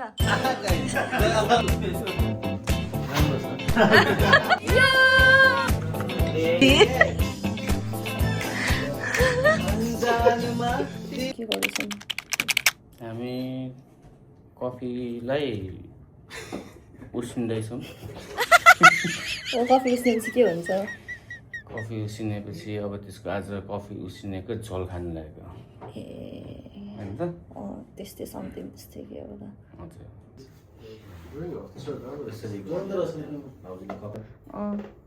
हामी कफीलाई उसिन्दैछौँ। कफी उसिनेपछि के हुन्छ? कफी उसिनेपछि अब त्यसको आज कफी उसिनेको झोल खानु लागेको हैन त? त्यस्तै समथिङ त्यस्तै के होला। हजुर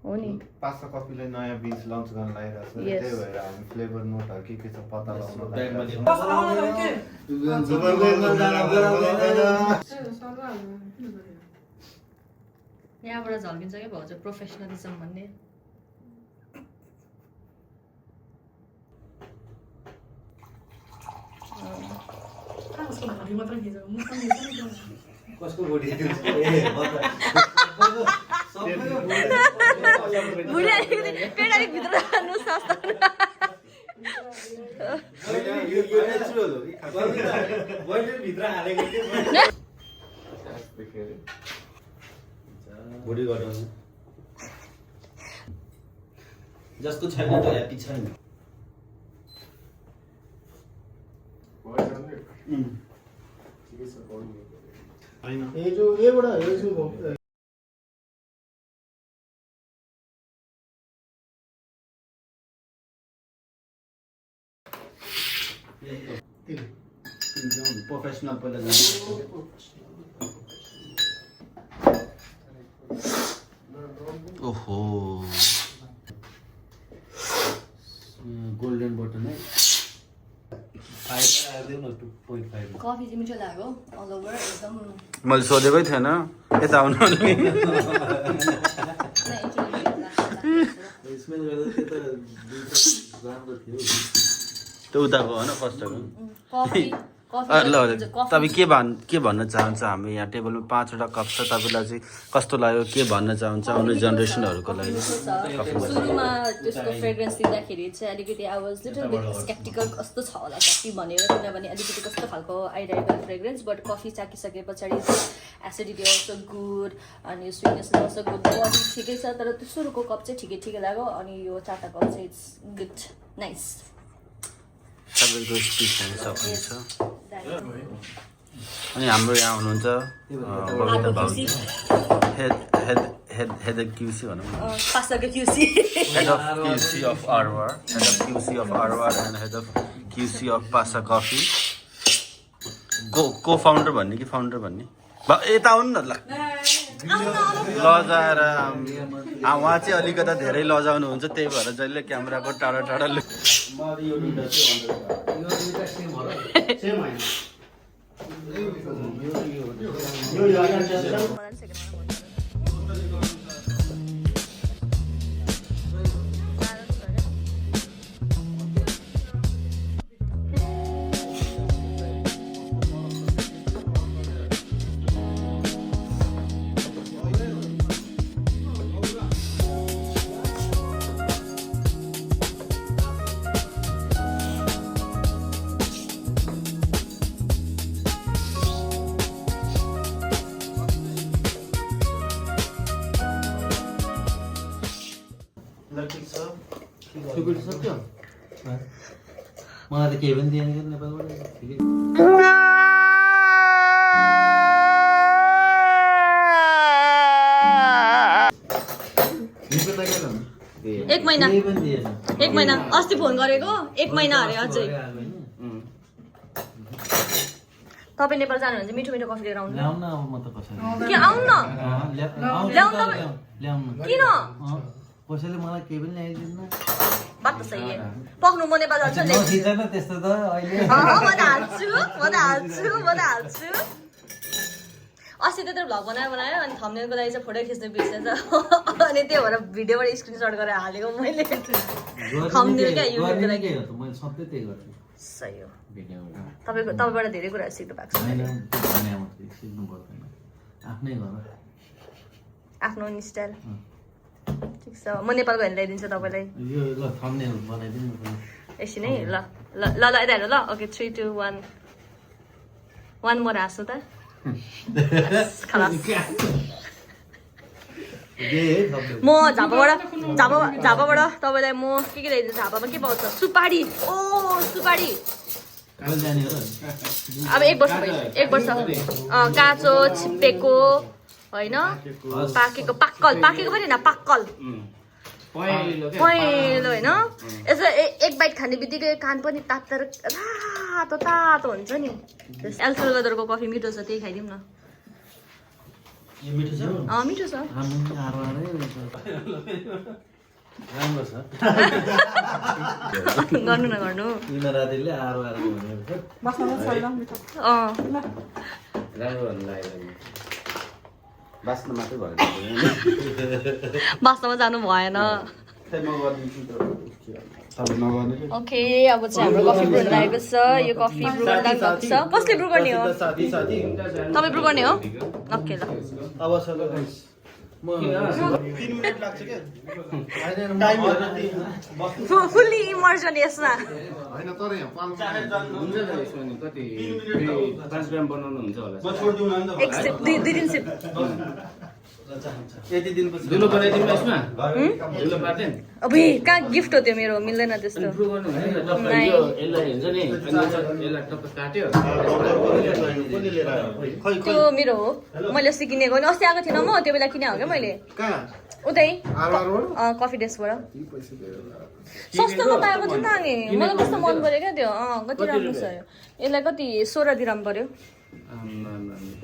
हो नि। पास्ता कफीले नयाँ बिज लन्च गर्न लागिरहेको छ, त्यही भएर हामी फ्लेभर नोटहरू के छ पत्ता लगाउन यहाँबाट झल्किन्छ क्या भाउजू प्रोफेसनलिजम भन्ने। कसको बडी बडी गराउनु जस्तो छैन त ह्याप्पी छैन। ये जो ये बड़ा ये जो प्रोफेसनल पहिला ओहो गोल्डन बटन है कफी चाहिँ मिठो लाग्यो अल ओभर एकदम। मैले सोधेकै थिएन यता आउनु स्मेल गर्दा त्यो उताको होइन फर्स्टको। कफी ल तपाईँ के भन्न चाहन्छ? हामी यहाँ टेबलमा 5वटा कप छ, तपाईँलाई चाहिँ कस्तो लाग्यो, के भन्न चाहन्छ आउने जेनेरेसनहरूको लागि? सुरुमा त्यसको फ्रेग्रेन्स दिँदाखेरि चाहिँ अलिकति I was little bit skeptical कस्तो छ होला कफी भनेर, किनभने अलिकति कस्तो खालको आइरहेको फ्रेग्रेन्स। बट कफी चाकिसके पछाडि एसिडिटी अल्सो गुड अनि स्विटनेस अल्सो गुड, बडी ठिकै छ। तर त्यो सुरुको कप चाहिँ ठिकै लाग्यो अनि यो 4टा कप चाहिँ इट्स गुड नाइस। तपाईँको स्पिच हुन सक्नुहुन्छ। अनि हाम्रो यहाँ हुनुहुन्छ बबिता भाउजू, हेड अफ क्युसी भनौँ न, पासाको QC, head of QC of Aarwar, head of QC of Aarwar and head of QC of Pasa coffee. को फाउन्डर भन्ने कि फाउन्डर भन्ने? यता आउनु न ल। लजाएर उहाँ चाहिँ अलिकता धेरै लजाउनुहुन्छ, त्यही भएर जहिले क्यामेराको टाढा टाढा सक्यो मलाई त केही पनि दिएन क्या नेपालबाट। एक महिना अस्ति फोन गरेको 1 महिना अरे अझै। तपाईँ नेपाल जानुहुन्छ मिठो मिठो कफी लिएर आउनु। ल्याउन अब म त कसरी के आउनु न किन कसैले मलाई केही पनि ल्याइदिन्न। बात त सही है। पक्नु म नेपाल जान्छु नि। नसिजन त्यस्तो त अहिले म त हाल्छु। अस्ति त्यत्रो भ्लग बनायो अनि थम्बनेलको लागि चाहिँ फोटो खिच्नु बिर्सेछ अनि त्यो भएर भिडियोबाट स्क्रिनसट गरेर हालेको मैले। थम्बनेल क्या युट्युबको लागि मैले सधैँ त्यही गर्छु। सही हो। तपाईँबाट धेरै कुरा सिक्नु भएको छ। सिक्नु पर्दैन, आफ्नै घर आफ्नो स्टाइल ठिक छ। म नेपालको हेर्न ल्याइदिन्छु तपाईँलाई। यो ल थम्बनेल बनाइदिनु एकछिन है। ल यता हेर ल। ओके 3 2 1 मोर हाँस्नु त। खलास म म झापाबाट तपाईँलाई म के ल्याइदिन्छु झापामा के पाउँछ सुपारी ओ सुपारी जाने हो अब 1 वर्ष भयो 1 वर्ष काँचो छिप्पेको होइन पाकेको पाक्कल पाकेको पनि होइन पाक्कल पहेँलो होइन यसो एक बाइट खाने बित्तिकै कान पनि तातो तातो हुन्छ नि एल सल्भाडोरको कफी मिठो छ त्यही खाइदिउँ न यो मिठो छ मिठो छ राम्रो छ गर्नु न गर्नु इमारातीले आरो राम्रो भन्नु लाग्यो बास्न मात्रै भयो बास्नमा जानु भएन खै म गरिदिन्छु त तपाईँ नगर्ने ओके अब चाहिँ हाम्रो कफी ब्रु लागेको छ यो कफी ब्रु गर्दा गएको छ कसले ब्रु गर्ने हो साथी तपाईँ ब्रु गर्ने हो ओके ल अब चलो गाइस म 3 मिनेट लाग्छ के टाइम फुल्ली इमर्सन यसमा हैन तर यहाँ पाल्नु हुन्छ त यसमा नि कति 5 ग्राम बनाउनु हुन्छ होला म छोड्दिउ न एक सिप दुई दिन सिप यति दिनपछि धुलो बनाइदिनु यसमा धुलो पार्दैन अबे कहाँ गिफ्ट हो त्यो मेरो मिल्दैन त्यस्तो प्रुभ गर्नु हुँदैन टक्क यो यसलाई हुन्छ नि यसलाई टक्क काट्यो कोले लिएर आयो खै त्यो मेरो हो मैले अस्ति किनेको नि अस्ति आएको थिएन म त्यो बेला किने हो क्या मैले कहाँ उतै आरआरबाट कफी डेस्कबाट सस्तोमा पाएको थियो नागे मलाई कस्तो मन पऱ्यो क्या त्यो कति राम्रो छ यसलाई कति 16 दिराम पर्यो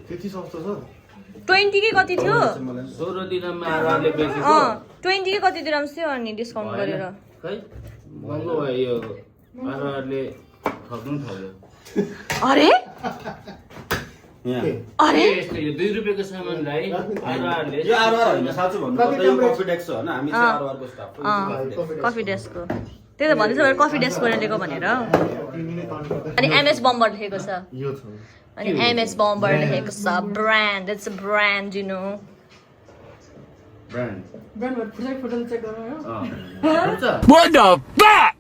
त्यति सस्तो छ 20 कि कति थियो 16 दिनमा आरामले बेचेको 20 कि कति दिराम थियो अनि डिस्काउन्ट गरेर खै महँगो भयो यो आरामले ठग्नु थाल्यो अरे यहाँ अरे यस्तो यो 2 रुपैयाँको सामानलाई आरामले यो आरआर होइन साँचो भन्नुपर्दा यो कफी डेस्क हो होइन हामी चाहिँ आरआरको स्टाफ हो कफी डेस्कको त्यही त भन्दैछ मैले कफी डेस्कबाट लिएको भनेर अनि एमएस बम्बर लेखेको छ यो छ अनि एमएस बम्बर लेखेको छ brand it's a brand you know brand What the fuck?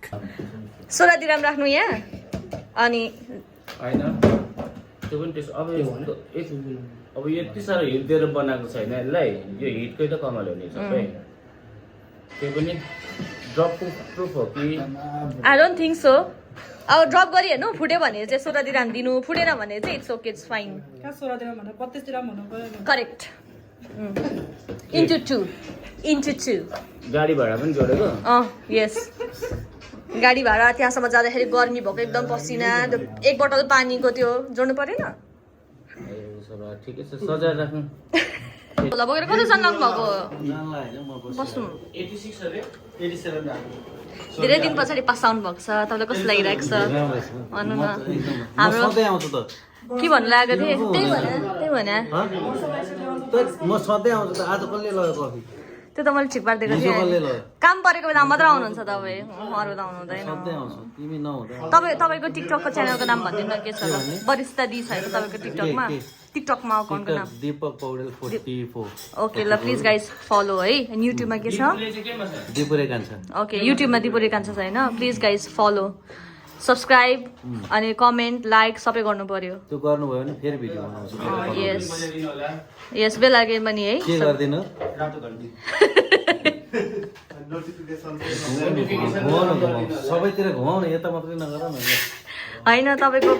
16 dirham राख्नु यहाँ अनि हैन त्यो पनि त्यसो अब अब यति साह्रो हिट दिएर बनाएको छैन यसलाई यो हिटकै त कमाल हो नि सबै त्यो पनि ड्रप प्रुफ हो कि आई डोन्ट थिङ्क सो अब ड्रप गरी हेर्नु फुट्यो भने चाहिँ 16 दिराम दिनु फुटेन भने चाहिँ it's okay it's fine correct into two गाडी भाडा पनि जोडेको यस गाडी भाडा त्यहाँसम्म जाँदाखेरि गर्मी भएको एकदम पसिना एक बोतल पानीको त्यो जोड्नु परेन ठिकै छ सजाएर राख्नु ल बोकेर कतिजना लाग्नु भएको जानलाई हैन म बस्नु 86 अरे 87 धेरै दिन पछाडि पास आउनु भएको छ तपाईँलाई कस्तो लागिरहेको छ भन्नु न हाम्रो सधैँ आउँछु त के भन्नु लागेको थिएँ त्यही भने म सधैँ आउँछु त आज कसले लग्यो कफी त्यो त मैले ठिक पारिदिएको हिजो कसले थिएँ लग्यो काम परेको बेला मात्र आउनुहुन्छ तपाईँ अरू बेला आउनु हुँदैन सधैँ आउँछु तिमी नहुँदा तपाईँको टिकटकको च्यानलको नाम भनिदिनु न के छ वरिष्ठ दी छ तपाईँको टिकटकमा टिकटकमा अकाउन्टको नाम दीपक पौडेल 44 ओके ल प्लिज गाइज फलो है अनि युट्युबमा के छ दिपुरे कान्छ ओके युट्युबमा दिपुरे कान्छ छैन प्लिज गाइज फलो सब्सक्राइब अनि कमेन्ट लाइक सबै गर्नु पर्यो त्यो गर्नुभयो भने फेरि भिडियो बनाउँछु यस यस बेला गेम पनि है के गर्दिनु सबैतिर घुमाउनु यता मात्रै नगर न होइन तपाईँको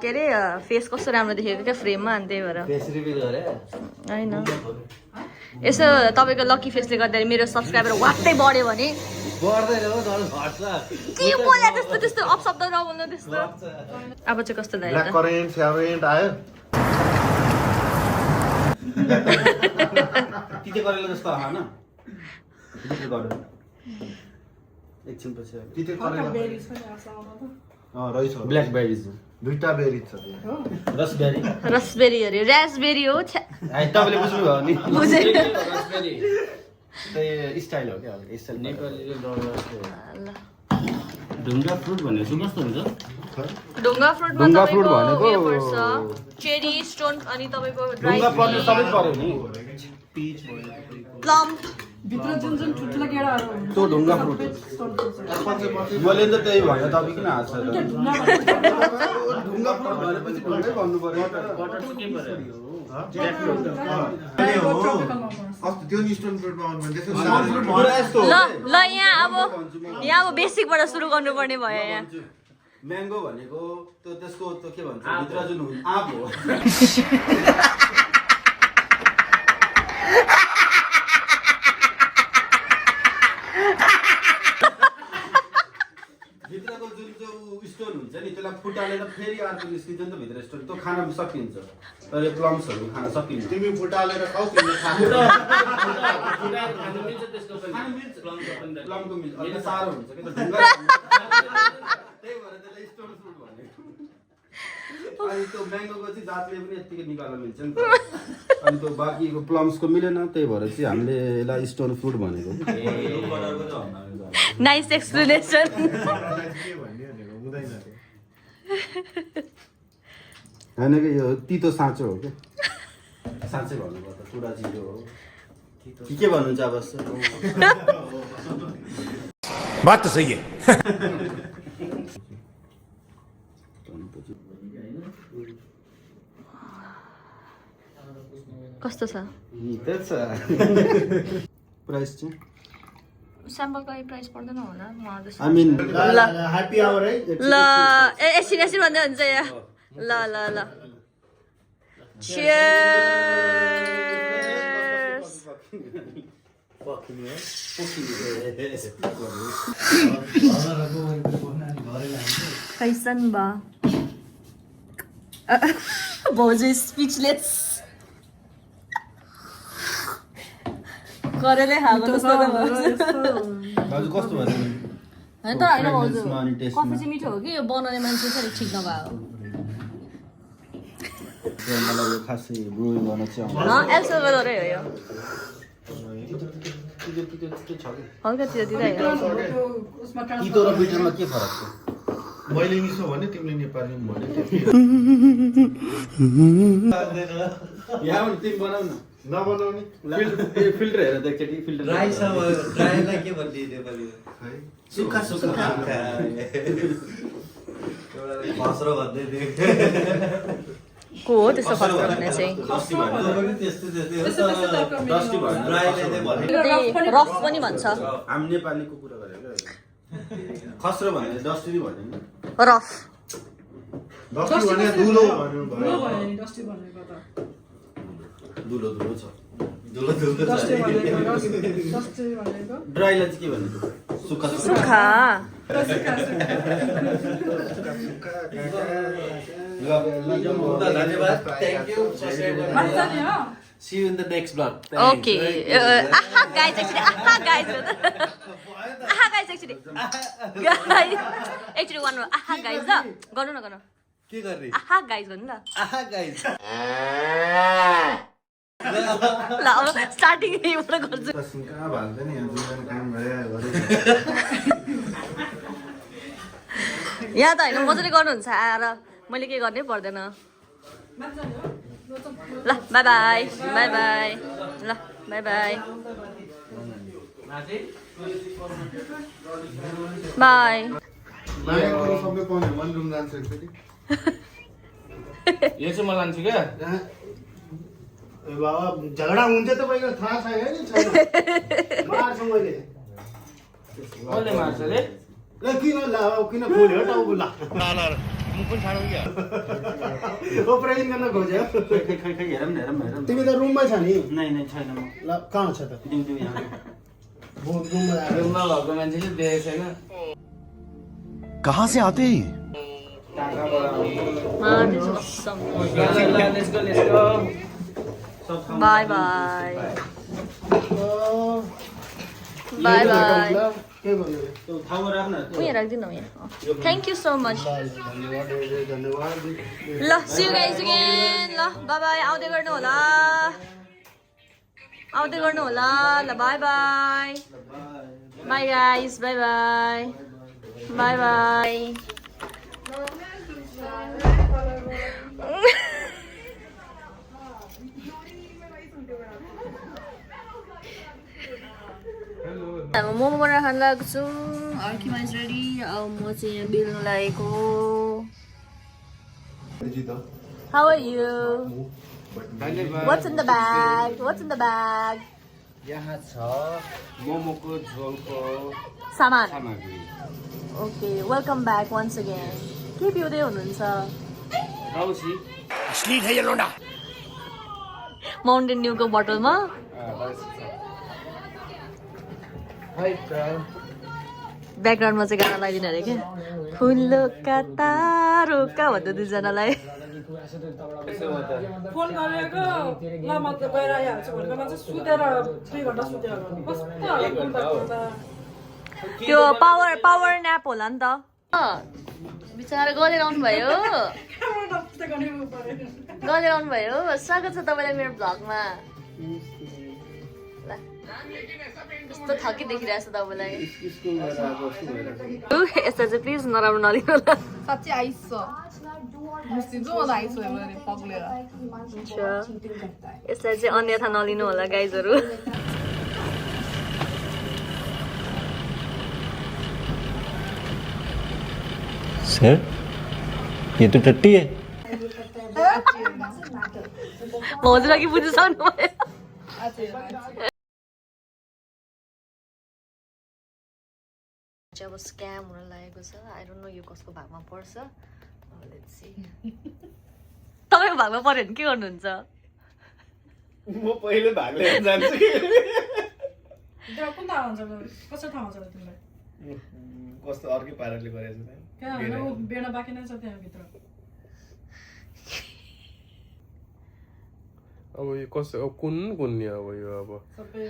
के अरे फेस कस्तो राम्रो देखेको क्या फ्रेममा अनि त्यही भएर फेस रिभिल गरे होइन यसो तपाईँको लकी फेसले गर्दाखेरि मेरो सब्सक्राइबर वाट्टै बढ्यो भने बढ्दैन हो झन् घट्छ के बोला त्यस्तो त्यस्तो अपशब्द नबोल्नु त्यस्तो अब चाहिँ कस्तो ब्ल्याक लाग्यो करेन्ट स्यारेन्ट आयो तिते गरेको जस्तो होइन तिते गर्नु एकछिन पछि तिते करेन्ट रहेछ ब्ल्याकबेरिज दुईटा बेरी छ त्यहाँ रसबेरी रसबेरी अरे ऱ्यासबेरी हो छ्या तपाईँले बुझ्नुभयो नि बुझेँ त्यही स्टाइल हो क्या स्टाइल नेपालीले ढुङ्गा फ्रुट भनेको चाहिँ कस्तो हुन्छ ढुङ्गा फ्रुटमा ढुङ्गा फ्रुट तपाईँको भनेको- उयो पर्छ चेरी स्टोन अनि तपाईँको ड्राई ढुङ्गा पर्ने सबै पर्यो नि प्लम भित्र जुन जुन ठुल्ठुला केराहरू हुन्छ त्यो ढुङ्गा फ्रुट मैले त त्यही भने तपाईँ किन हाँस्छ त ढुङ्गा फ्रुट भनेपछि ढुङ्गै भन्नु पर्यो बटर चाहिँ के पर्यो अस्ति त्यो नि स्टोन फ्रुटमा आउनु भने त्यसको ल ल यहाँ अब बेसिकबाट सुरु गर्नुपर्ने भयो यहाँ म्याङ्गो भनेको त्यो त्यसको त्यो के भन्छ भित्र जुन आँप हो भित्रको जुन चाहिँ स्टोन हुन्छ नि त्यसलाई फुटालेर फेरि अर्को निस्किन्छ नि त भित्र स्टोन त्यो खान सकिन्छ तर यो प्लम्सहरू खान सकिन्छ तिमी फुटालेर खाऊ तिमीले खानु प्लमको मिल्छ अलिक साह्रो हुन्छ कि त ढुङ्गा त्यही भएर त्यसलाई स्टोन फ्रुट भनेको अनि त्यो म्याङ्गोको चाहिँ जातले पनि यत्तिकै निकाल्न मिल्छ नि त अनि त्यो बाँकीको प्लम्सको मिलेन त्यही भएर चाहिँ हामीले यसलाई स्टोन फ्रुट भनेको नाइस एक्सप्लेनेसन होइन कि यो तितो साँचो हो क्या साँच्चै भन्नुपर्दा पुरा जिरो हो के भन्नुहुन्छ अब बात तो सही है कस्तो छ प्राइस चाहिँ स्याम्पलको प्राइस पर्दैन होला आई मिन ह्याप्पी आवर है ल एकछिन भन्दै हुन्छ यहाँ ल ल ल Cheers! कैसन बा भाउजू स्पिचलेस करेले खाएको जस्तो त दाजु कस्तो भयो होइन तर होइन भाउजू कफी चाहिँ मिठो हो कि यो बनाउने मान्छे चाहिँ ठिक नभएको मलाई यो खासै ब्रुइङ गर्न चाहिँ आउँछ एल सल्भाडोरै हो यो हल्का त्यो दिँदै तितो र बिटरमा के फरक छ मैले मिसो भने तिमीले नेपाली भने यहाँ तिमी बनाऊ न नबनाउने फिल्टर हेर त एकचोटि फिल्टर ड्राईलाई के भन्ने नेपाली सुक्खा सुक्खा खस्रो भन्दै थियो को हो त्यस्तो खस्रो भन्ने चाहिँ रफ पनि भन्छ हामी नेपालीको कुरा गरेको खस्रो भने डस्टी भने रफ डस्टी भने धुलो धुलो धुलो छ ड्राईलाई चाहिँ के भनेको सुक्खा सुक्खा धन्यवाद thank you See you in the next vlog. Okay आहा गाइज एक्चुअली आहा गाइज एक्चुअली एक्चुअली गर्नु आहा गाइज ल गर्नु न गर्नु के गर्ने आहा गाइज गर्नु ल आहा गाइस ल अब स्टार्टिङ यहीँबाट गर्छु कहाँ भाल्छ नि यहाँ दुईजना काम गरे यहाँ त होइन मजाले गर्नुहुन्छ आएर मैले के गर्नै पर्दैन ल बाई बाई बाई बाई ल बाई बाई बाई सबै पाउने मन रुम जान्छ एकचोटि यो चाहिँ म लान्छु क्या बाबा झगडा हुन्छ तपाईँको थाहा छैन नि छैन मार्छु मैले कसले मार्छ रे ल किन किन खोल्यो टाउको ल म पनि छाडौँ क्या अपरेसन गर्न खोज्यो हेरौँ न हेरौँ तिमी त रुममै छ नि नै नै छैन म ल कहाँ छ त दिउँ दिउँ यहाँ रुममा आएर रुममा भएको मान्छे चाहिँ देखेको छैन कहाँ से आते हैं ये? बाई बाई बाई बाई के भन्नु त्यो ठाउँमा राख्न उयो राखिदिनु यहाँ थ्याङ्क यू सो मच धन्यवाद ल सी यु गाइज अगेन ल बाई बाई आउँदै गर्नु होला आउँदै गर्नु होला ल by by by guys by by by by momo बनाएर खान लागेको छु अर्की माइज रेडी अब म चाहिँ यहाँ बेल्न लागेको how are you What's in the bag? What's in the bag? यहाँ छ मोमोको झोलको सामान. सामग्री Okay, welcome back once again. के पिउँदै हुनुहुन्छ? रौसी असली है ये लोंडा माउन्टेन ड्युको बोतलमा ब्याकग्राउन्डमा चाहिँ गाना लगाइदिनु अरे क्या फुलका तारोका भन्दै दुईजनालाई फोन गरेको ल म त गएर आइहाल्छु भनेको मान्छे सुतेर 2 घण्टा सुतेर कस्तो त्यो पावर न्याप होला नि त बिचारा गरेर आउनुभयो गरेर आउनुभयो स्वागत छ तपाईँलाई मेरो भ्लगमा ल कस्तो थकी देखिरहेको छ तपाईँलाई यसलाई चाहिँ प्लिज नराम्रो नलिनु होला साँच्चै आइस छ मुस्तिन्छ मलाई आइस भयो भने पग्लेर यसलाई चाहिँ अन्यथा नलिनु होला गाइजहरू सर ये तो टट्टी है म हजुर अघि बुझिसक्नु भयो अब स्क्याम हुन लागेको छ आई डोन्ट नो यो कसको भागमा पर्छ तपाईँको भागमा पर्यो भने के गर्नुहुन्छ म पहिले भाग लिएर जान्छु कि कुन थाहा हुन्छ कसरी थाहा हुन्छ तिमीलाई कस्तो अर्कै पाराले गरेछ कहाँ हो बेडा बाँकी नै छ त्यहाँ भित्र अब यो कस्तो अब कुन नि अब यो अब सबै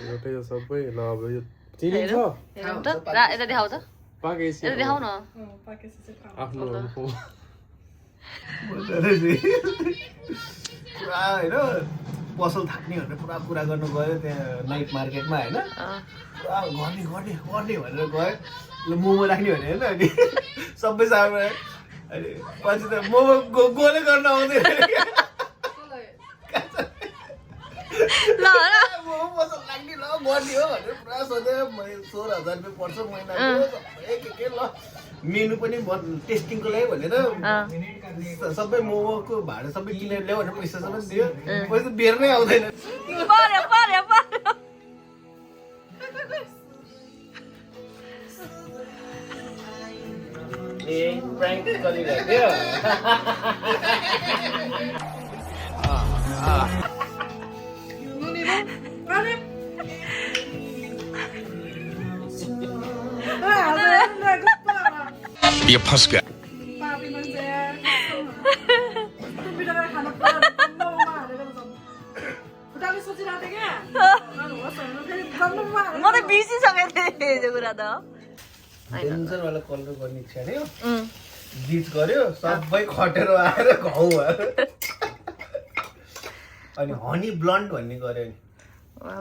एउटै हो सबै ल अब यो चिनी छ हेरौँ त यता देखाऊ त पाकेपछि यता देखाऊ न पाकेपछि चाहिँ थाहा आफ्नो पुरा होइन पसल थाक्ने भनेर पुरा कुरा गर्नु गयो त्यहाँ नाइट मार्केटमा होइन पुरा गर्ने गर्ने गर्ने भनेर गयो ल मोमो राख्ने भने होइन अनि सबै सामान अनि पछि त मोमो गोले गर्न आउँदैन ल मोमो पसल लाग्ने ल गर्ने हो भनेर पुरा सोधेँ 16,000 रुपियाँ पर्छ महिनाको सबै के ल मेनु पनि टेस्टिङको लागि भनेर सबै मोमोको भाडा सबै किनेर ल्याऊ भनेर पैसा सबै दियो पैसा बेर्नै आउँदैन पर्यो पर्यो पर्यो ए प्राङ्क गरिरहेको ये फंस गया पापी मान्छे बिटा खाना जन्ममा हालेर खुट्टाले सोचिरहेको थिएँ क्या जन्ममा म त बिर्सिसकेको थिएँ त्यो कुरा त डेन्जरवाला कलर गर्ने इच्छा थियो गीत गर्यो सबै खटेर आएर घाउ भयो अनि हनी ब्लन्ड भन्ने गर्यो नि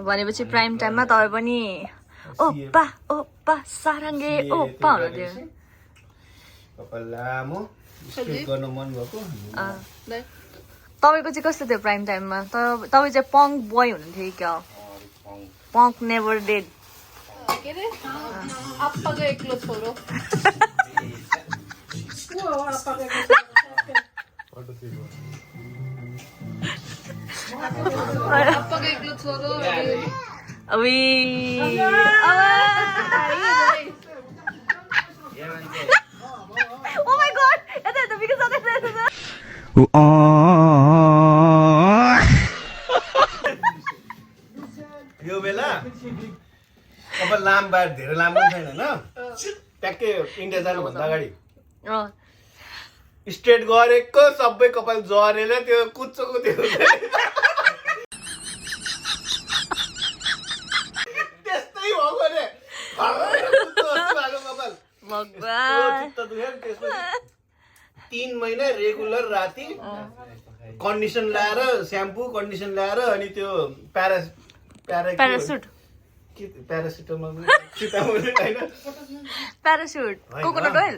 भनेपछि प्राइम टाइममा तपाईँ पनि ओप्पा ओप्पा सारङ्गे ओप्पा हुनुहुन्थ्यो कपाल लामो स्ट्रेट गर्न मन भएको तपाईँको चाहिँ कस्तो थियो प्राइम टाइममा तपाईँ चाहिँ पङ्क बोय हुनुहुन्थ्यो क्या पङ्क नेभर डेड के रे आप्पाको एक्लो छोरो आप्पाको एक्लो छोरो अबी Oh my god! Ito, because of this. यो बेला अब लाम बार धेरै लामो छैन होइन ट्याक्कै इन्डिया जानुभन्दा अगाडि स्ट्रेट गरेको सबै कपाल झरेर त्यो कुच्चोको त्यो त्यस्तै भएको रे कपाल भगवान 3 महिना रेगुलर राति कन्डिसन ल्याएर स्याम्पू कन्डिसन ल्याएर अनि त्यो parachute parachute coconut oil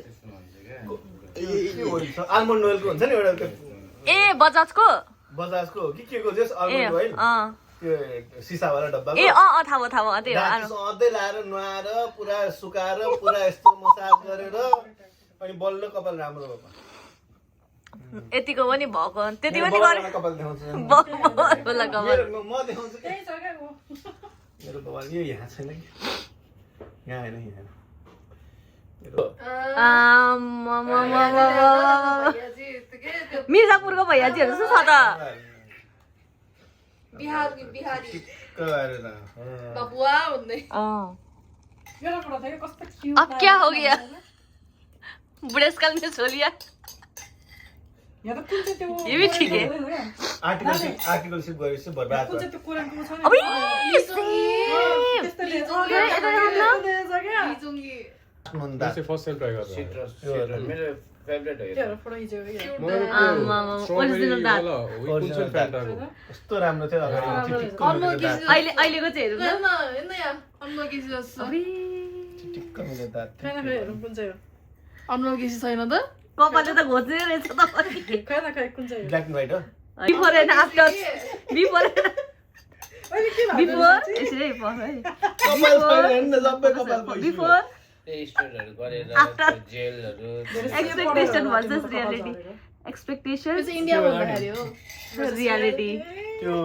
almond ओइलको हुन्छ नि एउटा ए बजाजको बजाजको के को जस आल्मन्ड ओइल त्यो सिसावाला डब्बा ए थाहा भयो त्यही हो सधैँ लाएर नुहाएर पुरा सुकाएर पुरा यस्तो मसाज गरेर अनि बल्ल कपाल राम्रो भएको यतिको पनि भएको त्यति मेरो पनि बबाल गरे कपाल देखाउँछु बल्ल कपाल म देखाउँछु कि त्यही छ क्या ऊ। मेरो बबाल यो यहाँ छैन कि यहाँ होइन यहाँ मिर्जापुरको भैयाजीहरू जस्तो छ त बिहारी टिक्क गरेर बबुआ भन्दै मेरो कुरा थियो कस्तो क्युट अब क्या हो गया बुढ़ेसकाल में छोलिया यहाँ त कुन चाहिँ त्यो ये भी ठीक है आर्टिकलसिप गरेपछि बर्बाद कुन चाहिँ त्यो कोरियनको छ नि अबे त्यस्तो लेज लेज क्या बिजुङ्गी नुन्दा चाहिँ फर्स्ट टाइम ट्राई गरेर सिट्रस मेरो फेभरेट हो यो त्यो फोटो खिच्यो क्या ओरिजिनल दाँत कुन चाहिँ फ्यान्टाको कस्तो राम्रो थियो अगाडि चिटिक्क अनुमोल मिलेको केसी अहिलेको चाहिँ हेर्नु हेर्न हेर्न यहाँ अनुमोल केसी जस्तो चिटिक्क मिलेको दाँत खै न खै हेरौँ कुन चाहिँ हो अनुमोल केसी छैन त कपालले त घोच्ने रहेछ त खै न खै कुन चाहिँ हो ब्ल्याक एन्ड व्हाइट हो बिफोर एन्ड आफ्टर बिफोर अहिले के भएको बिफोर यसरी बिफोर है कपाल छैन हेर्न सबै कपाल पैसा बिफोर त्यही स्टोरहरू गरेर After- त्यो जेलहरू एक्सपेक्टेसन भर्सेस रियालिटी एक्सपेक्टेसन त्यो चाहिँ इन्डिया भन्दाखेरि हो रियालिटी त्यो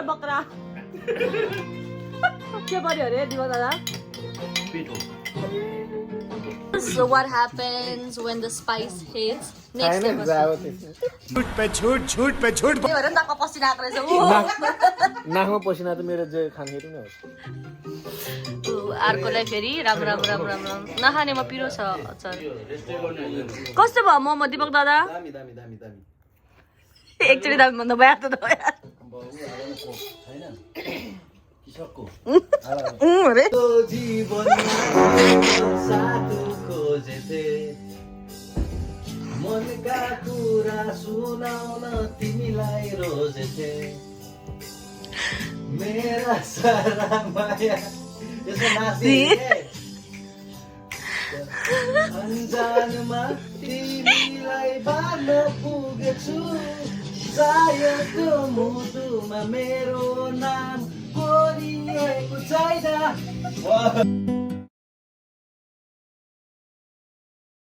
बक्रा के गर्यो अरे दिवा दादा So what happens when the spice hits? Next step was झूठ पे झूठ झूठ पे झूठ त्यही भएर नाकमा पसिना आएको रहेछ नाकमा पसिना त मेरो जे खानेहरू नै हो अर्कोलाई फेरि राम राम राम राम राम नखानेमा पिरो छ अचार कस्तो भयो मोमो दिपक दादा दामी दामी दामी दामी एकचोटि दामी भन्दा भयो त अरे मनका कुरा सुनाउन तिमीलाई रोजेथे मेरा सारा माया यसो नाच्दै अन्जानमा तिमीलाई बाँड्न पुगेछु सायद मुटुमा मेरो नाम कोरिएको छैन